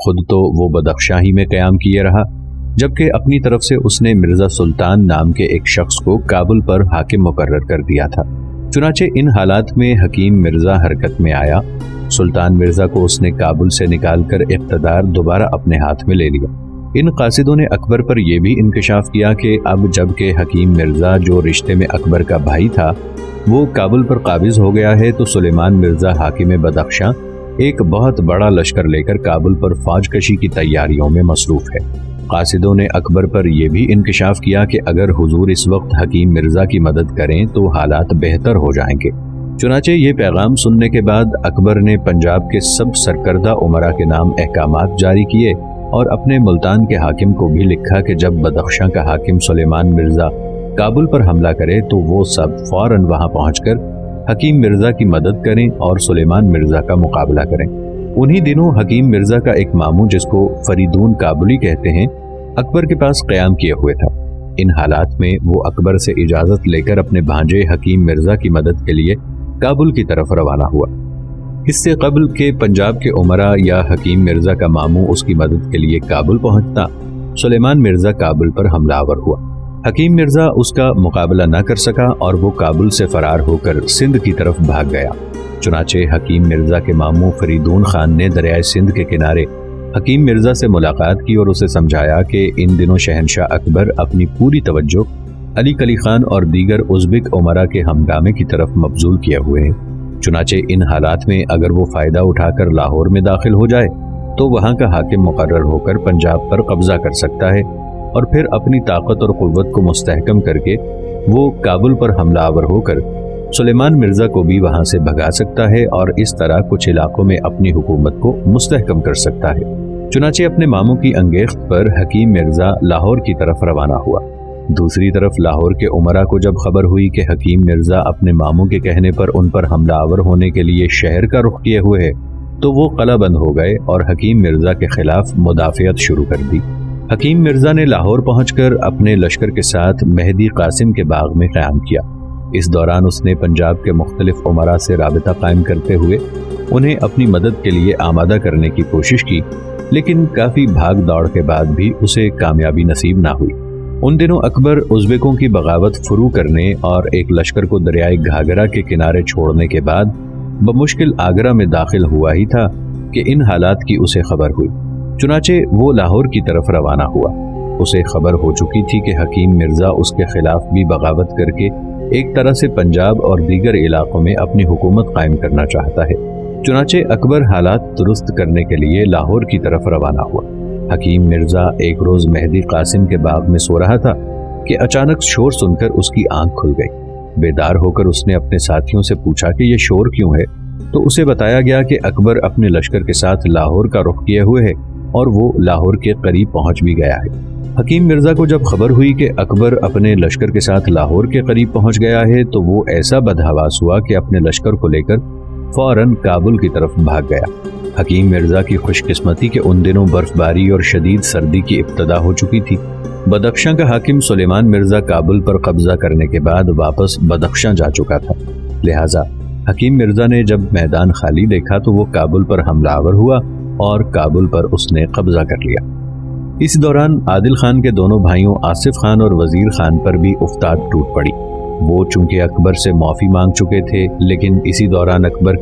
خود تو وہ بدخشاں ہی میں قیام کیے رہا، جبکہ اپنی طرف سے اس نے مرزا سلطان نام کے ایک شخص کو کابل پر حاکم مقرر کر دیا تھا۔ چنانچہ ان حالات میں حکیم مرزا حرکت میں آیا۔ سلطان مرزا کو اس نے کابل سے نکال کر اقتدار دوبارہ اپنے ہاتھ میں لے لیا۔ ان قاصدوں نے اکبر پر یہ بھی انکشاف کیا کہ اب جب کہ حکیم مرزا جو رشتے میں اکبر کا بھائی تھا وہ کابل پر قابض ہو گیا ہے، تو سلیمان مرزا حاکم بدخشاں ایک بہت بڑا لشکر لے کر کابل پر فوج کشی کی تیاریوں میں مصروف ہے۔ قاصدوں نے اکبر پر یہ بھی انکشاف کیا کہ اگر حضور اس وقت حکیم مرزا کی مدد کریں تو حالات بہتر ہو جائیں گے۔ چنانچہ یہ پیغام سننے کے بعد اکبر نے پنجاب کے سب سرکردہ امراء کے نام احکامات جاری کیے اور اپنے ملتان کے حاکم کو بھی لکھا کہ جب بدخشاں کا حاکم سلیمان مرزا کابل پر حملہ کرے تو وہ سب فوراً وہاں پہنچ کر حکیم مرزا کی مدد کریں اور سلیمان مرزا کا مقابلہ کریں۔ انہی دنوں حکیم مرزا کا ایک ماموں جس کو فریدون کابلی کہتے ہیں اکبر کے پاس قیام کیے ہوئے تھا۔ ان حالات میں وہ اکبر سے اجازت لے کر اپنے بھانجے حکیم مرزا کی مدد کے لیے کابل کی طرف روانہ ہوا۔ اس سے قبل کہ پنجاب کے امراء یا حکیم مرزا کا ماموں اس کی مدد کے لیے کابل پہنچتا، سلیمان مرزا کابل پر حملہ آور ہوا۔ حکیم مرزا اس کا مقابلہ نہ کر سکا اور وہ کابل سے فرار ہو کر سندھ کی طرف بھاگ گیا۔ چنانچہ حکیم مرزا کے ماموں فریدون خان نے دریائے سندھ کے کنارے حکیم مرزا سے ملاقات کی اور اسے سمجھایا کہ ان دنوں شہنشاہ اکبر اپنی پوری توجہ علی کلی خان اور دیگر ازبک امراء کے ہنگامے کی طرف مبذول کیے ہوئے ہیں۔ چنانچہ ان حالات میں اگر وہ فائدہ اٹھا کر لاہور میں داخل ہو جائے تو وہاں کا حاکم مقرر ہو کر پنجاب پر قبضہ کر سکتا ہے اور پھر اپنی طاقت اور قوت کو مستحکم کر کے وہ کابل پر حملہ آور ہو کر سلیمان مرزا کو بھی وہاں سے بھگا سکتا ہے اور اس طرح کچھ علاقوں میں اپنی حکومت کو مستحکم کر سکتا ہے۔ چنانچہ اپنے ماموں کی انگیخت پر حکیم مرزا لاہور کی طرف روانہ ہوا۔ دوسری طرف لاہور کے امراء کو جب خبر ہوئی کہ حکیم مرزا اپنے ماموں کے کہنے پر ان پر حملہ آور ہونے کے لیے شہر کا رخ کیے ہوئے ہے تو وہ قلعہ بند ہو گئے اور حکیم مرزا کے خلاف مدافعت شروع کر دی۔ حکیم مرزا نے لاہور پہنچ کر اپنے لشکر کے ساتھ مہدی قاسم کے باغ میں قیام کیا۔ اس دوران اس نے پنجاب کے مختلف امراء سے رابطہ قائم کرتے ہوئے انہیں اپنی مدد کے لیے آمادہ کرنے کی کوشش کی، لیکن کافی بھاگ دوڑ کے بعد بھی اسے کامیابی نصیب نہ ہوئی۔ ان دنوں اکبر ازبکوں کی بغاوت فرو کرنے اور ایک لشکر کو دریائے گھاگرا کے کنارے چھوڑنے کے بعد بمشکل آگرہ میں داخل ہوا ہی تھا کہ ان حالات کی اسے خبر ہوئی۔ چنانچہ وہ لاہور کی طرف روانہ ہوا۔ اسے خبر ہو چکی تھی کہ حکیم مرزا اس کے خلاف بھی بغاوت کر کے ایک طرح سے پنجاب اور دیگر علاقوں میں اپنی حکومت قائم کرنا چاہتا ہے۔ چنانچہ اکبر حالات درست کرنے کے لیے لاہور کی طرف روانہ ہوا۔ حکیم مرزا ایک روز مہدی قاسم کے باغ میں سو رہا تھا کہ اچانک شور سن کر اس کی آنکھ کھل گئی۔ بیدار ہو کر اس نے اپنے ساتھیوں سے پوچھا کہ یہ شور کیوں ہے، تو اسے بتایا گیا کہ اکبر اپنے لشکر کے ساتھ لاہور کا رخ کیے ہوئے ہے اور وہ لاہور کے قریب پہنچ بھی گیا ہے۔ حکیم مرزا کو جب خبر ہوئی کہ اکبر اپنے لشکر کے ساتھ لاہور کے قریب پہنچ گیا ہے تو وہ ایسا بدحواس ہوا کہ اپنے لشکر کو لے کر فوراً کابل کی طرف بھاگ گیا۔ حکیم مرزا کی خوش قسمتی کہ ان دنوں برف باری اور شدید سردی کی ابتدا ہو چکی تھی۔ بدخشاں کا حاکم سلیمان مرزا کابل پر قبضہ کرنے کے بعد واپس بدخشاں جا چکا تھا، لہٰذا حکیم مرزا نے جب میدان خالی دیکھا تو وہ کابل پر حملہ آور ہوا اور کابل پر اس نے قبضہ کر لیا۔ اس دوران عادل خان کے دونوں بھائیوں آصف خان اور وزیر خان پر بھی افتاد ٹوٹ پڑی۔ وہ چونکہ اکبر سے معافی مانگ چکے تھے، لیکن اسی دوران اکبر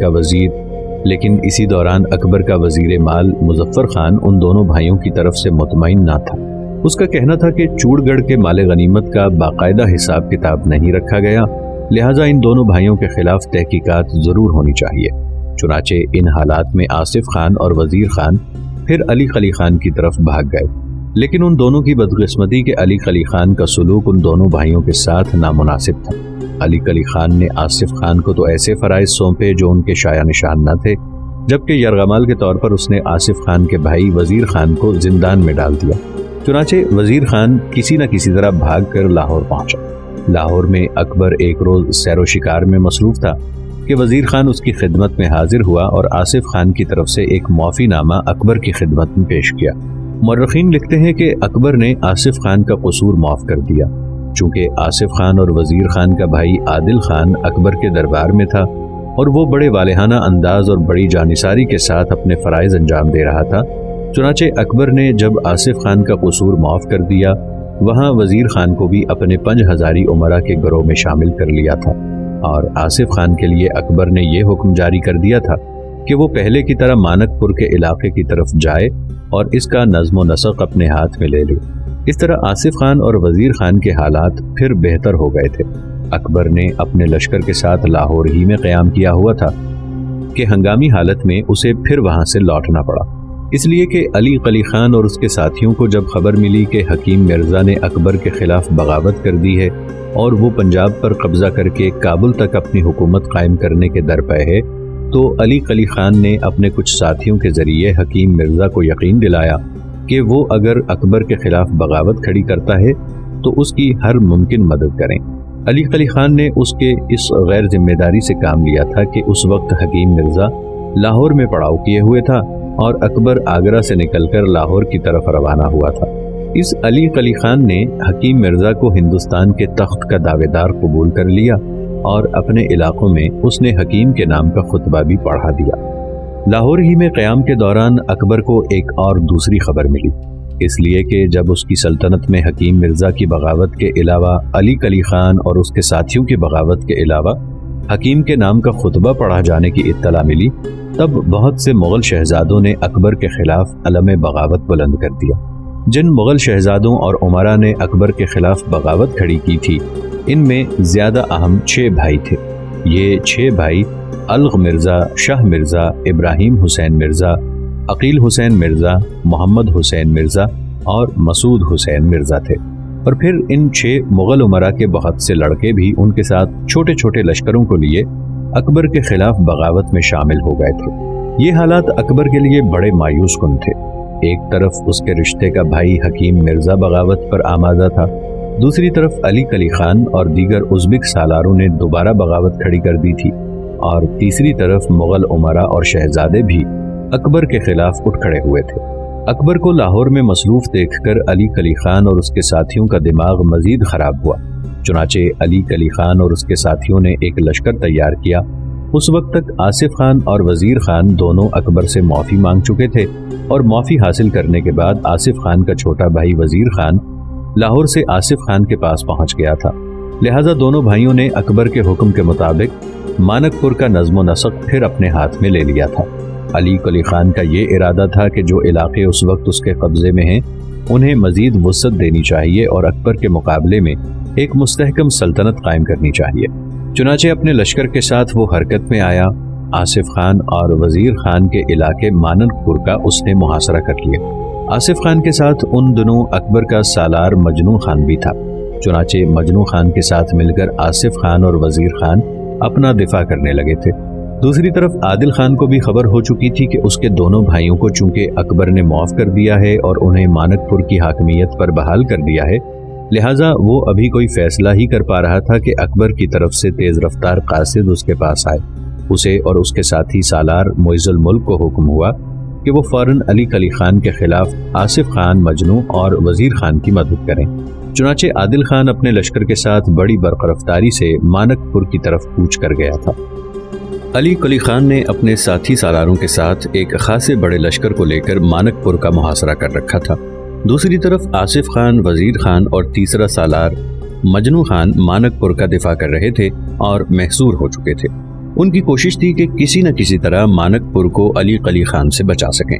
کا وزیر مال مظفر خان ان دونوں بھائیوں کی طرف سے مطمئن نہ تھا۔ اس کا کہنا تھا کہ چوڑ گڑھ کے مال غنیمت کا باقاعدہ حساب کتاب نہیں رکھا گیا، لہٰذا ان دونوں بھائیوں کے خلاف تحقیقات ضرور ہونی چاہیے۔ چنانچہ ان حالات میں آصف خان اور وزیر خان پھر علی قلی خان کی طرف بھاگ گئے، لیکن ان دونوں کی بدقسمتی کہ علی قلی خان کا سلوک ان دونوں بھائیوں کے ساتھ نامناسب تھا۔ علی قلی خان نے آصف خان کو تو ایسے فرائض سونپے جو ان کے شایع نشان نہ تھے، جبکہ یرغمال کے طور پر اس نے آصف خان کے بھائی وزیر خان کو زندان میں ڈال دیا۔ چنانچہ وزیر خان کسی نہ کسی طرح بھاگ کر لاہور پہنچا۔ لاہور میں اکبر ایک روز سیر و شکار میں مصروف تھا کہ وزیر خان اس کی خدمت میں حاضر ہوا اور آصف خان کی طرف سے ایک معافی نامہ اکبر کی خدمت میں پیش کیا۔ مورخین لکھتے ہیں کہ اکبر نے آصف خان کا قصور معاف کر دیا، چونکہ آصف خان اور وزیر خان کا بھائی عادل خان اکبر کے دربار میں تھا اور وہ بڑے والہانہ انداز اور بڑی جانثاری کے ساتھ اپنے فرائض انجام دے رہا تھا، چنانچہ اکبر نے جب آصف خان کا قصور معاف کر دیا، وہاں وزیر خان کو بھی اپنے 5000 امراء کے گروہ میں شامل کر لیا تھا، اور آصف خان کے لیے اکبر نے یہ حکم جاری کر دیا تھا کہ وہ پہلے کی طرح مانک پور کے علاقے کی طرف جائے اور اس کا نظم و نسق اپنے ہاتھ میں لے لے۔ اس طرح آصف خان اور وزیر خان کے حالات پھر بہتر ہو گئے تھے۔ اکبر نے اپنے لشکر کے ساتھ لاہور ہی میں قیام کیا ہوا تھا کہ ہنگامی حالت میں اسے پھر وہاں سے لوٹنا پڑا، اس لیے کہ علی قلی خان اور اس کے ساتھیوں کو جب خبر ملی کہ حکیم مرزا نے اکبر کے خلاف بغاوت کر دی ہے اور وہ پنجاب پر قبضہ کر کے کابل تک اپنی حکومت قائم کرنے کے درپے ہے، تو علی قلی خان نے اپنے کچھ ساتھیوں کے ذریعے حکیم مرزا کو یقین دلایا کہ وہ اگر اکبر کے خلاف بغاوت کھڑی کرتا ہے تو اس کی ہر ممکن مدد کریں۔ علی قلی خان نے اس کے اس غیر ذمہ داری سے کام لیا تھا کہ اس وقت حکیم مرزا لاہور میں پڑاؤ کیے ہوئے تھا اور اکبر آگرہ سے نکل کر لاہور کی طرف روانہ ہوا تھا۔ اس علی قلی خان نے حکیم مرزا کو ہندوستان کے تخت کا دعوے دار قبول کر لیا اور اپنے علاقوں میں اس نے حکیم کے نام کا خطبہ بھی پڑھا دیا۔ لاہور ہی میں قیام کے دوران اکبر کو ایک اور دوسری خبر ملی، اس لیے کہ جب اس کی سلطنت میں حکیم مرزا کی بغاوت کے علاوہ علی قلی خان اور اس کے ساتھیوں کی بغاوت کے علاوہ حکیم کے نام کا خطبہ پڑھا جانے کی اطلاع ملی، تب بہت سے مغل شہزادوں نے اکبر کے خلاف علم بغاوت بلند کر دیا۔ جن مغل شہزادوں اور عمرا نے اکبر کے خلاف بغاوت کھڑی کی تھی، ان میں زیادہ اہم 6 بھائی تھے۔ یہ 6 بھائی الغ مرزا، شاہ مرزا، ابراہیم حسین مرزا، عقیل حسین مرزا، محمد حسین مرزا اور مسعود حسین مرزا تھے، اور پھر ان 6 مغل عمرا کے بہت سے لڑکے بھی ان کے ساتھ چھوٹے چھوٹے لشکروں کو لیے اکبر کے خلاف بغاوت میں شامل ہو گئے تھے۔ یہ حالات اکبر کے لیے بڑے مایوس کن تھے۔ ایک طرف اس کے رشتے کا بھائی حکیم مرزا بغاوت پر آمادہ تھا، دوسری طرف علی قلی خان اور دیگر ازبک سالاروں نے دوبارہ بغاوت کھڑی کر دی تھی، اور تیسری طرف مغل عمرا اور شہزادے بھی اکبر کے خلاف اٹھ کھڑے ہوئے تھے۔ اکبر کو لاہور میں مصروف دیکھ کر علی قلی خان اور اس کے ساتھیوں کا دماغ مزید خراب ہوا۔ چنانچہ علی قلی خان اور اس کے ساتھیوں نے ایک لشکر تیار کیا۔ اس وقت تک آصف خان اور وزیر خان دونوں اکبر سے معافی مانگ چکے تھے، اور معافی حاصل کرنے کے بعد آصف خان کا چھوٹا بھائی وزیر خان لاہور سے آصف خان کے پاس پہنچ گیا تھا، لہذا دونوں بھائیوں نے اکبر کے حکم کے مطابق مانک پور کا نظم و نسق پھر اپنے ہاتھ میں لے لیا تھا۔ علی قلی خان کا یہ ارادہ تھا کہ جو علاقے اس وقت اس کے قبضے میں ہیں انہیں مزید وسعت دینی چاہیے اور اکبر کے مقابلے میں ایک مستحکم سلطنت قائم کرنی چاہیے۔ چنانچہ اپنے لشکر کے ساتھ وہ حرکت میں آیا۔ آصف خان اور وزیر خان کے علاقے مانک پور کا اس نے محاصرہ کر لیا۔ آصف خان کے ساتھ ان دنوں اکبر کا سالار مجنوں خان بھی تھا، چنانچہ مجنوں خان کے ساتھ مل کر آصف خان اور وزیر خان اپنا دفاع کرنے لگے تھے۔ دوسری طرف عادل خان کو بھی خبر ہو چکی تھی کہ اس کے دونوں بھائیوں کو چونکہ اکبر نے معاف کر دیا ہے اور انہیں مانک پور کی حاکمیت پر بحال کر دیا ہے، لہٰذا وہ ابھی کوئی فیصلہ ہی کر پا رہا تھا کہ اکبر کی طرف سے تیز رفتار قاصد اس کے پاس آئے۔ اسے اور اس کے ساتھی سالار معز الملک کو حکم ہوا کہ وہ فوراً علی قلی خان کے خلاف آصف خان، مجنوں اور وزیر خان کی مدد کریں۔ چنانچہ عادل خان اپنے لشکر کے ساتھ بڑی برق رفتاری سے مانک پور کی طرف کوچ کر گیا تھا۔ علی قلی خان نے اپنے ساتھی سالاروں کے ساتھ ایک خاصے بڑے لشکر کو لے کر مانک پور کا محاصرہ کر رکھا تھا۔ دوسری طرف آصف خان، وزیر خان اور تیسرا سالار مجنوں خان مانک پور کا دفاع کر رہے تھے اور محصور ہو چکے تھے۔ ان کی کوشش تھی کہ کسی نہ کسی طرح مانک پور کو علی قلی خان سے بچا سکیں۔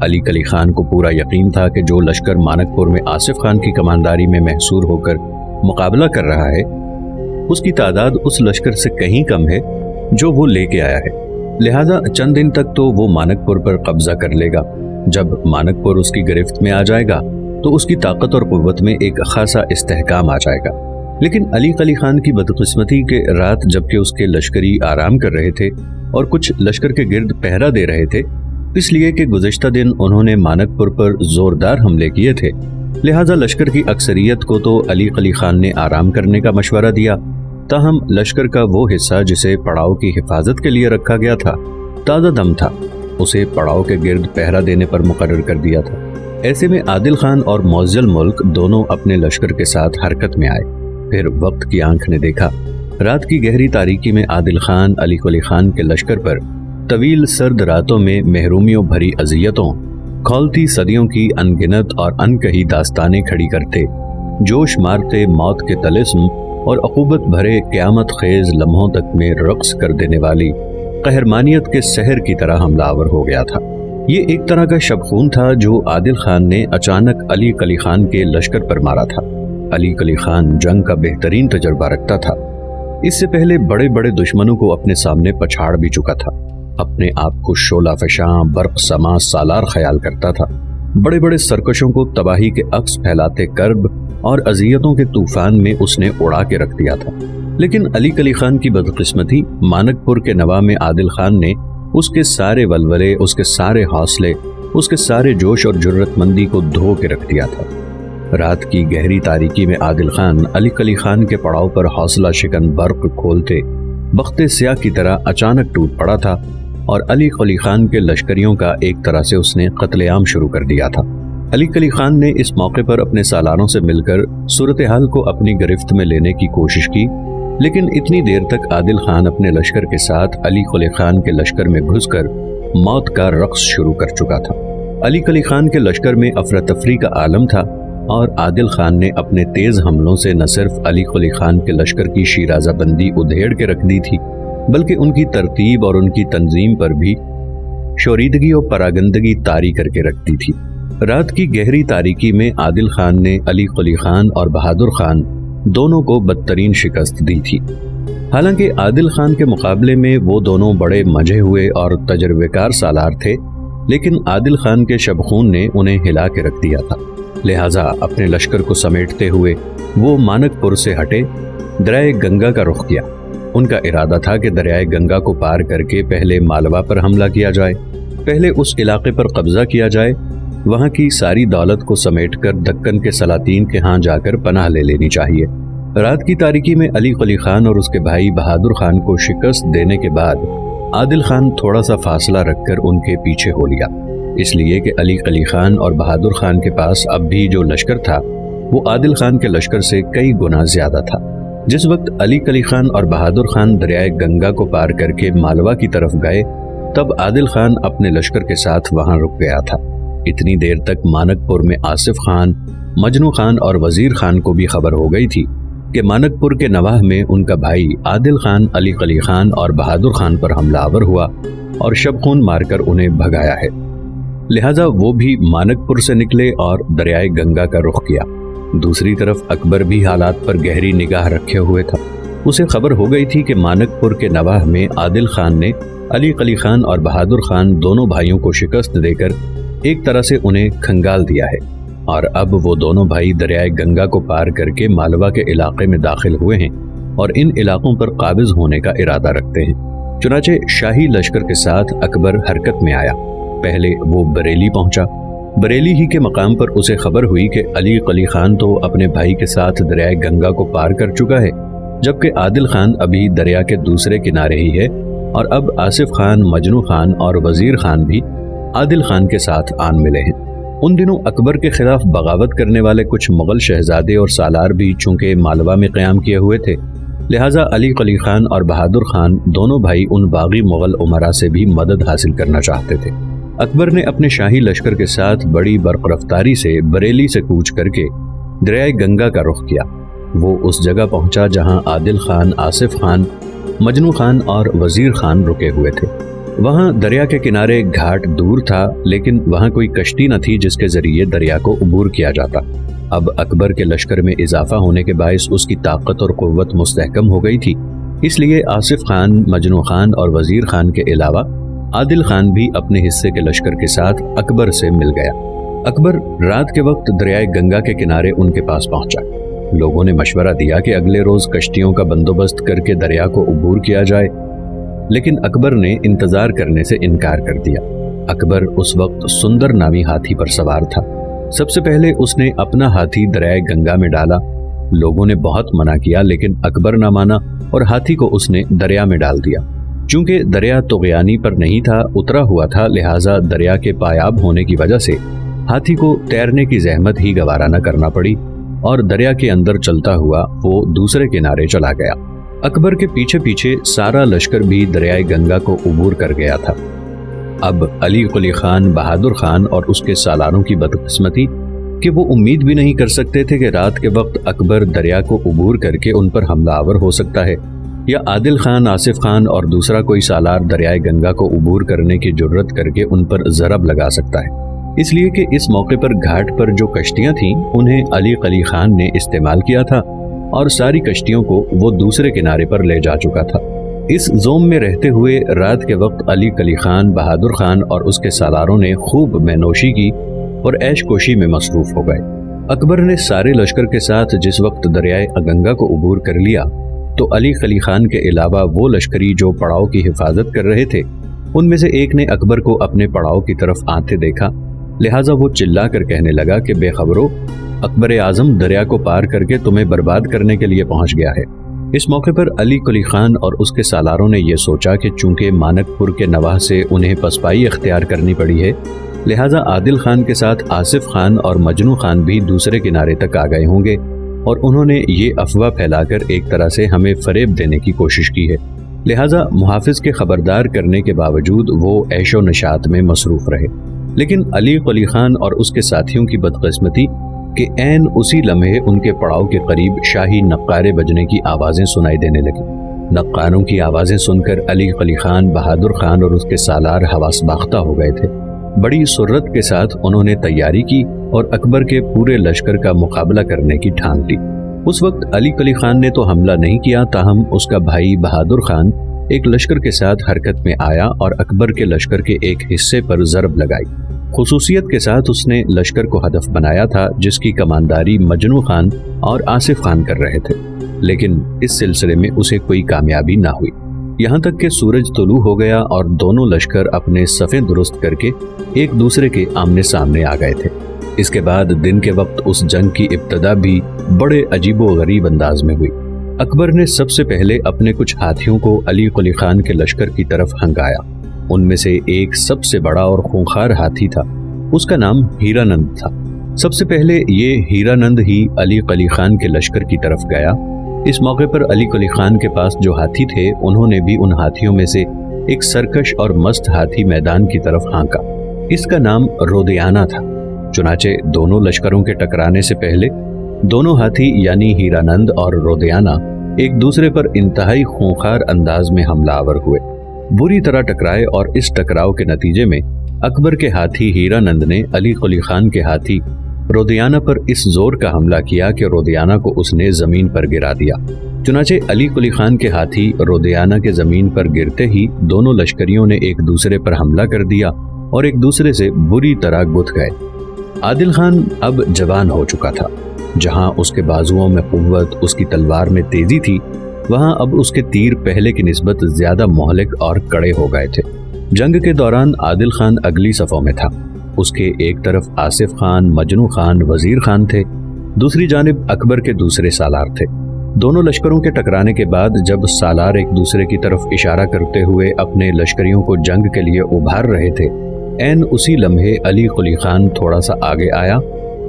علی قلی خان کو پورا یقین تھا کہ جو لشکر مانک پور میں آصف خان کی کمانداری میں محصور ہو کر مقابلہ کر رہا ہے، اس کی تعداد اس لشکر سے کہیں کم ہے جو وہ لے کے آیا ہے، لہذا چند دن تک تو وہ مانک پور پر قبضہ کر لے گا۔ جب مانک پور اس کی گرفت میں آ جائے گا تو اس کی طاقت اور قوت میں ایک خاصا استحکام آ جائے گا۔ لیکن علی قلی خان کی بدقسمتی کے رات جبکہ اس کے لشکری آرام کر رہے تھے اور کچھ لشکر کے گرد پہرا دے رہے تھے، اس لیے کہ گزشتہ دن انہوں نے مانک پور پر زوردار حملے کیے تھے، لہذا لشکر کی اکثریت کو تو علی قلی خان نے آرام کرنے کا مشورہ دیا، تاہم لشکر کا وہ حصہ جسے پڑاؤ کی حفاظت کے لیے رکھا گیا تھا تازہ دم تھا، اسے پڑاؤ کے گرد پہرا دینے پر مقرر کر دیا تھا۔ ایسے میں عادل خان اور معز الملک دونوں اپنے لشکر کے ساتھ حرکت میں آئے۔ پھر وقت کی آنکھ نے دیکھا، رات کی گہری تاریکی میں عادل خان علی قلی خان کے لشکر پر طویل سرد راتوں میں محرومیوں بھری اذیتوں، کھولتی صدیوں کی انگنت اور انکہی داستانیں کھڑی کرتے، جوش مارتے موت کے طلسم اور عقوبت بھرے قیامت خیز لمحوں تک میں رقص کر دینے والی قہرمانیت کے سحر کی طرح حملہ آور ہو گیا تھا۔ یہ ایک طرح کا شبخون تھا جو عادل خان نے اچانک علی قلی خان کے لشکر پر مارا تھا۔ علی قلی خان جنگ کا بہترین تجربہ رکھتا تھا، اس سے پہلے بڑے بڑے دشمنوں کو اپنے سامنے پچھاڑ بھی چکا تھا، اپنے آپ کو شعلہ فشاں برق سما سالار خیال کرتا تھا، بڑے بڑے سرکشوں کو تباہی کے عکس پھیلاتے کرب اور اذیتوں کے طوفان میں اس نے اڑا کے رکھ دیا تھا۔ لیکن علی قلی خان کی بدقسمتی، مانک پور کے نواح میں عادل خان نے اس کے سارے ولولے، اس کے سارے حوصلے، اس کے سارے جوش اور جرت مندی کو دھو کے رکھ دیا تھا۔ رات کی گہری تاریکی میں عادل خان علی قلی خان کے پڑاؤ پر حوصلہ شکن برق کھولتے بخت سیاہ کی طرح اچانک ٹوٹ پڑا تھا، اور علی قلی خان کے لشکریوں کا ایک طرح سے اس نے قتل عام شروع کر دیا تھا۔ علی قلی خان نے اس موقع پر اپنے سالاروں سے مل کر صورتحال کو اپنی گرفت میں لینے کی کوشش کی، لیکن اتنی دیر تک عادل خان اپنے لشکر کے ساتھ علی قلی خان کے لشکر میں گھس کر موت کا رقص شروع کر چکا تھا۔ علی قلی خان کے لشکر میں افراتفری کا عالم تھا، اور عادل خان نے اپنے تیز حملوں سے نہ صرف علی قلی خان کے لشکر کی شیرازہ بندی ادھیڑ کے رکھ دی تھی، بلکہ ان کی ترتیب اور ان کی تنظیم پر بھی شوریدگی اور پراگندگی طاری کر کے رکھ دی تھی۔ رات کی گہری تاریکی میں عادل خان نے علی قلی خان اور بہادر خان دونوں کو بدترین شکست دی تھی۔ حالانکہ عادل خان کے مقابلے میں وہ دونوں بڑے مجھے ہوئے اور تجربے کار سالار تھے، لیکن عادل خان کے شبخون نے انہیں ہلا کے رکھ دیا تھا۔ لہٰذا اپنے لشکر کو سمیٹتے ہوئے وہ مانک پور سے ہٹے، دریائے گنگا کا رخ کیا۔ ان کا ارادہ تھا کہ دریائے گنگا کو پار کر کے پہلے مالوا پر حملہ کیا جائے، پہلے اس علاقے پر قبضہ کیا جائے، وہاں کی ساری دولت کو سمیٹ کر دکن کے سلاطین کے ہاں جا کر پناہ لے لینی چاہیے۔ رات کی تاریکی میں علی قلی خان اور اس کے بھائی بہادر خان کو شکست دینے کے بعد عادل خان تھوڑا سا فاصلہ رکھ کر ان کے پیچھے ہو لیا، اس لیے کہ علی قلی خان اور بہادر خان کے پاس اب بھی جو لشکر تھا وہ عادل خان کے لشکر سے کئی گنا زیادہ تھا۔ جس وقت علی قلی خان اور بہادر خان دریائے گنگا کو پار کر کے مالوا کی طرف گئے، تب عادل خان اپنے لشکر کے ساتھ وہاں رک گیا تھا۔ اتنی دیر تک مانک پور میں آصف خان، مجنو خان اور وزیر خان کو بھی خبر ہو گئی تھی کہ مانک پور کے نواح میں ان کا بھائی عادل خان علی قلی خان اور بہادر خان پر حملہ آور ہوا اور شبخون مار کر انہیں بھگایا ہے۔ لہٰذا وہ بھی مانک پور سے نکلے اور دریائے گنگا کا رخ کیا۔ دوسری طرف اکبر بھی حالات پر گہری نگاہ رکھے ہوئے تھا۔ اسے خبر ہو گئی تھی کہ مانک پور کے نواح میں عادل خان نے علی قلی خان اور بہادر خان دونوں بھائیوں کو شکست دے کر ایک طرح سے انہیں کھنگال دیا ہے، اور اب وہ دونوں بھائی دریائے گنگا کو پار کر کے مالوا کے علاقے میں داخل ہوئے ہیں اور ان علاقوں پر قابض ہونے کا ارادہ رکھتے ہیں۔ چنانچہ شاہی لشکر کے ساتھ اکبر حرکت میں آیا۔ پہلے وہ بریلی پہنچا۔ بریلی ہی کے مقام پر اسے خبر ہوئی کہ علی قلی خان تو اپنے بھائی کے ساتھ دریائے گنگا کو پار کر چکا ہے، جبکہ عادل خان ابھی دریا کے دوسرے کنارے ہی ہے، اور اب آصف خان، مجنو خان اور وزیر خان بھی عادل خان کے ساتھ آن ملے ہیں۔ ان دنوں اکبر کے خلاف بغاوت کرنے والے کچھ مغل شہزادے اور سالار بھی چونکہ مالوا میں قیام کیے ہوئے تھے، لہٰذا علی قلی خان اور بہادر خان دونوں بھائی ان باغی مغل امراء سے بھی مدد حاصل کرنا چاہتے تھے۔ اکبر نے اپنے شاہی لشکر کے ساتھ بڑی برق رفتاری سے بریلی سے کوچ کر کے دریائے گنگا کا رخ کیا۔ وہ اس جگہ پہنچا جہاں عادل خان، آصف خان، مجنو خان اور وزیر خان رکے ہوئے تھے۔ وہاں دریا کے کنارے گھاٹ دور تھا، لیکن وہاں کوئی کشتی نہ تھی جس کے ذریعے دریا کو عبور کیا جاتا۔ اب اکبر کے لشکر میں اضافہ ہونے کے باعث اس کی طاقت اور قوت مستحکم ہو گئی تھی، اس لیے آصف خان، مجنو خان اور وزیر خان کے علاوہ عادل خان بھی اپنے حصے کے لشکر کے ساتھ اکبر سے مل گیا۔ اکبر رات کے وقت دریائے گنگا کے کنارے ان کے پاس پہنچا۔ لوگوں نے مشورہ دیا کہ اگلے روز کشتیوں کا بندوبست کر کے دریا کو عبور کیا جائے، لیکن اکبر نے انتظار کرنے سے انکار کر دیا۔ اکبر اس وقت سندر نامی ہاتھی پر سوار تھا۔ سب سے پہلے اس نے اپنا ہاتھی دریائے گنگا میں ڈالا۔ لوگوں نے بہت منع کیا، لیکن اکبر نہ مانا اور ہاتھی کو اس نے دریا میں ڈال دیا۔ چونکہ دریا طغیانی پر نہیں تھا، اترا ہوا تھا، لہٰذا دریا کے پایاب ہونے کی وجہ سے ہاتھی کو تیرنے کی زحمت ہی گوارا نہ کرنا پڑی، اور دریا کے اندر چلتا ہوا وہ دوسرے کنارے چلا گیا۔ اکبر کے پیچھے پیچھے سارا لشکر بھی دریائے گنگا کو عبور کر گیا تھا۔ اب علی قلی خان بہادر خان اور اس کے سالاروں کی بدقسمتی کہ وہ امید بھی نہیں کر سکتے تھے کہ رات کے وقت اکبر دریا کو عبور کر کے ان پر حملہ آور ہو سکتا ہے، یا عادل خان، آصف خان اور دوسرا کوئی سالار دریائے گنگا کو عبور کرنے کی جرت کر کے ان پر ضرب لگا سکتا ہے، اس لیے کہ اس موقع پر گھاٹ پر جو کشتیاں تھیں انہیں علی قلی خان نے استعمال کیا تھا اور ساری کشتیوں کو وہ دوسرے کنارے پر لے جا چکا تھا۔ اس زوم میں رہتے ہوئے رات کے وقت علی قلی خان بہادر خان اور اس کے سالاروں نے خوب مینوشی کی اور عیش کوشی میں مصروف ہو گئے۔ اکبر نے سارے لشکر کے ساتھ جس وقت دریائے گنگا کو عبور کر لیا تو علی قلی خان کے علاوہ وہ لشکری جو پڑاؤ کی حفاظت کر رہے تھے ان میں سے ایک نے اکبر کو اپنے پڑاؤ کی طرف آتے دیکھا، لہٰذا وہ چلا کر کہنے لگا کہ بے خبرو، اکبر اعظم دریا کو پار کر کے تمہیں برباد کرنے کے لیے پہنچ گیا ہے۔ اس موقع پر علی قلی خان اور اس کے سالاروں نے یہ سوچا کہ چونکہ مانک پور کے نواح سے انہیں پسپائی اختیار کرنی پڑی ہے، لہٰذا عادل خان کے ساتھ آصف خان اور مجنو خان بھی دوسرے کنارے تک آ گئے ہوں گے اور انہوں نے یہ افواہ پھیلا کر ایک طرح سے ہمیں فریب دینے کی کوشش کی ہے، لہٰذا محافظ کے خبردار کرنے کے باوجود وہ عیش و نشاط میں مصروف رہے۔ لیکن علی قلی خان اور اس کے ساتھیوں کی بدقسمتی کہ عین اسی لمحے ان کے پڑاؤ کے قریب شاہی نقارے بجنے کی آوازیں سنائی دینے لگی۔ نقاروں کی آوازیں سن کر علی قلی خان بہادر خان اور اس کے سالار حواس باختہ ہو گئے تھے۔ بڑی سرت کے ساتھ انہوں نے تیاری کی اور اکبر کے پورے لشکر کا مقابلہ کرنے کی ٹھان لی۔ اس وقت علی قلی خان نے تو حملہ نہیں کیا، تاہم اس کا بھائی بہادر خان ایک لشکر کے ساتھ حرکت میں آیا اور اکبر کے لشکر کے ایک حصے پر ضرب لگائی۔ خصوصیت کے ساتھ اس نے لشکر کو ہدف بنایا تھا جس کی کمانداری مجنو خان اور آصف خان کر رہے تھے، لیکن اس سلسلے میں اسے کوئی کامیابی نہ ہوئی، یہاں تک کہ سورج طلوع ہو گیا اور دونوں لشکر اپنے صفیں درست کر کے ایک دوسرے کے آمنے سامنے آ گئے تھے۔ اس کے بعد دن کے وقت اس جنگ کی ابتدا بھی بڑے عجیب و غریب انداز میں ہوئی۔ اکبر نے سب سے پہلے اپنے کچھ ہاتھیوں کو علی قلی خان کے لشکر کی طرف ہنگایا۔ ان میں سے ایک سب سے بڑا اور خونخوار ہاتھی تھا، اس کا نام ہیرا نند تھا۔ سب سے پہلے یہ ہیرا نند ہی علی قلی خان کے لشکر کی طرف گیا۔ اس موقع پر علی قلی خان کے پاس جو ہاتھی تھے انہوں نے بھی ان ہاتھیوں میں سے ایک سرکش اور مست ہاتھی میدان کی طرف ہانکا۔ اس کا نام رودیانہ تھا۔ چنانچہ دونوں لشکروں کے ٹکرانے سے پہلے دونوں ہاتھی یعنی ہیرا نند اور رودیانہ ایک دوسرے پر انتہائی خونخوار انداز میں حملہ آور ہوئے، بری طرح ٹکرائے، اور اس ٹکراؤ کے نتیجے میں اکبر کے ہاتھی ہیرا نند نے علی قلی خان کے ہاتھی رودیانہ پر اس زور کا حملہ کیا کہ رودیانہ کو اس نے زمین پر گرا دیا۔ چنانچہ علی قلی خان کے ہاتھی رودیانہ کے زمین پر گرتے ہی دونوں لشکریوں نے ایک دوسرے پر حملہ کر دیا اور ایک دوسرے سے بری طرح گتھ گئے۔ عادل خان اب جوان ہو چکا تھا۔ جہاں اس کے بازوؤں میں قوت، اس کی تلوار میں تیزی تھی، وہاں اب اس کے تیر پہلے کی نسبت زیادہ مہلک اور کڑے ہو گئے تھے۔ جنگ کے دوران عادل خان اگلی صفوں میں تھا۔ اس کے ایک طرف آصف خان، مجنو خان، وزیر خان تھے، دوسری جانب اکبر کے دوسرے سالار تھے۔ دونوں لشکروں کے ٹکرانے کے بعد جب سالار ایک دوسرے کی طرف اشارہ کرتے ہوئے اپنے لشکریوں کو جنگ کے لیے ابھار رہے تھے، عین اسی لمحے علی قلی خان تھوڑا سا آگے آیا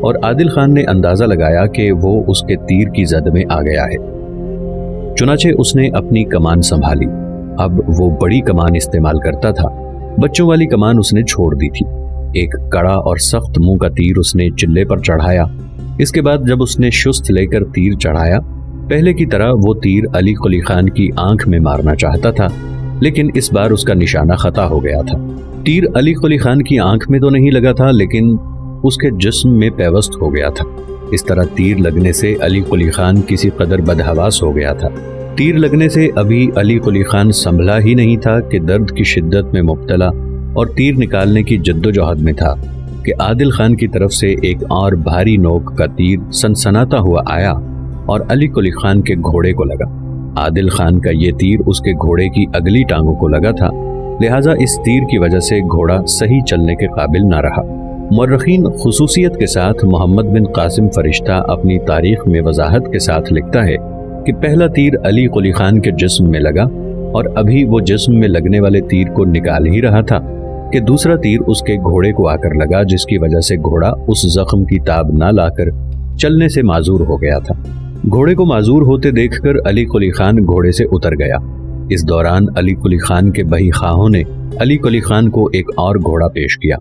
اور عادل خان نے اندازہ لگایا کہ وہ اس کے تیر کی زد میں آ گیا ہے۔ چنانچہ اس نے اپنی کمان سنبھالی۔ اب وہ بڑی کمان استعمال کرتا تھا، بچوں والی کمان اس نے چھوڑ دی تھی۔ ایک کڑا اور سخت منہ کا تیر اس نے چلے پر چڑھایا۔ اس کے بعد جب اس نے شست لے کر تیر چڑھایا، پہلے کی طرح وہ تیر علی قلی خان کی آنکھ میں مارنا چاہتا تھا، لیکن اس بار اس کا نشانہ خطا ہو گیا تھا۔ تیر علی قلی خان کی آنکھ میں تو نہیں لگا تھا، لیکن اس کے جسم میں پیوست ہو گیا تھا۔ اس طرح تیر لگنے سے علی قلی خان کسی قدر بدحواس ہو گیا تھا۔ تیر لگنے سے ابھی علی قلی خان سنبھلا ہی نہیں تھا کہ درد کی شدت میں مبتلا اور تیر نکالنے کی جدوجہد میں تھا کہ عادل خان کی طرف سے ایک اور بھاری نوک کا تیر سنسناتا ہوا آیا اور علی قلی خان کے گھوڑے کو لگا۔ عادل خان کا یہ تیر اس کے گھوڑے کی اگلی ٹانگوں کو لگا تھا، لہٰذا اس تیر کی وجہ سے گھوڑا صحیح چلنے کے قابل نہ رہا۔ مورخین خصوصیت کے ساتھ محمد بن قاسم فرشتہ اپنی تاریخ میں وضاحت کے ساتھ لکھتا ہے کہ پہلا تیر علی قلی خان کے جسم میں لگا اور ابھی وہ جسم میں لگنے والے تیر کو نکال ہی رہا تھا کہ دوسرا تیر اس کے گھوڑے کو آ کر لگا، جس کی وجہ سے گھوڑا اس زخم کی تاب نہ لا کر چلنے سے معذور ہو گیا تھا۔ گھوڑے کو معذور ہوتے دیکھ کر علی قلی خان گھوڑے سے اتر گیا اس دوران علی قلی خان کے بہی خواہوں نے علی قلی خان کو ایک اور گھوڑا پیش کیا